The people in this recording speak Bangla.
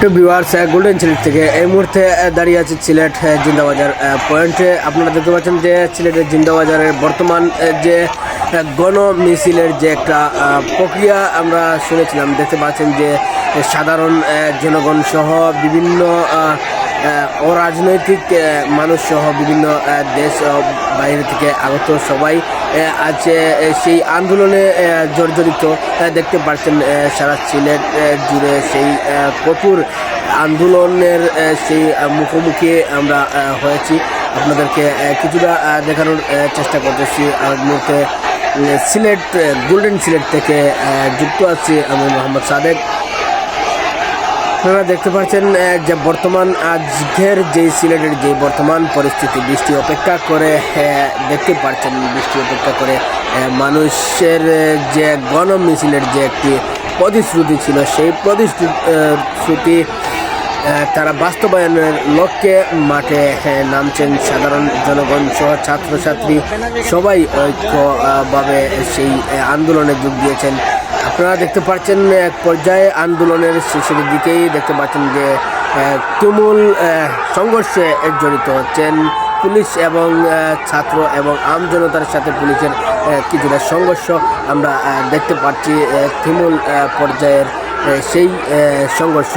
তো ভিউয়ার্স, গোল্ডেন সিলেট থেকে এই মুহূর্তে দাঁড়িয়ে আছে সিলেট জিন্দাবাজার পয়েন্টে। আপনারা দেখতে পাচ্ছেন যে সিলেটের জিন্দাবাজারের বর্তমান যে গণ মিছিলের যে একটা প্রক্রিয়া আমরা শুনেছিলাম। দেখতে পাচ্ছেন যে সাধারণ জনগণ সহ বিভিন্ন অরাজনৈতিক মানুষ সহ বিভিন্ন দেশ বাইরে থেকে আগত সবাই আজ সেই আন্দোলনে জর্জরিত। দেখতে পাচ্ছেন সারা সিলেট জুড়ে সেই কঠোর আন্দোলনের সেই মুখোমুখি আমরা হয়েছি। আপনাদেরকে কিছুটা দেখানোর চেষ্টা করতেছি। আর মুহূর্তে সিলেট গোল্ডেন সিলেট থেকে যুক্ত আছি আমি মোহাম্মদ সাদেক। আপনারা দেখতে পাচ্ছেন যে বর্তমান আজকের যে সিলেটের যে বর্তমান পরিস্থিতি, বৃষ্টি অপেক্ষা করে দেখতে পাচ্ছেন বৃষ্টি অপেক্ষা করে মানুষের যে গণ মিছিলের যে একটি প্রতিশ্রুতি ছিল, সেই প্রতিশ্রুতি তারা বাস্তবায়নের লক্ষ্যে মাঠে নামছেন। সাধারণ জনগণ সহ ছাত্রছাত্রী সবাই ঐক্যভাবে সেই আন্দোলনে যোগ দিয়েছেন। আপনারা দেখতে পাচ্ছেন এক পর্যায়ে আন্দোলনের শেষের দিকেই দেখতে পাচ্ছেন যে তুমুল সংঘর্ষে জড়িত হচ্ছেন পুলিশ এবং ছাত্র এবং আমজনতার সাথে পুলিশের কিছুটা সংঘর্ষ আমরা দেখতে পাচ্ছি। তুমুল পর্যায়ের সেই সংঘর্ষ।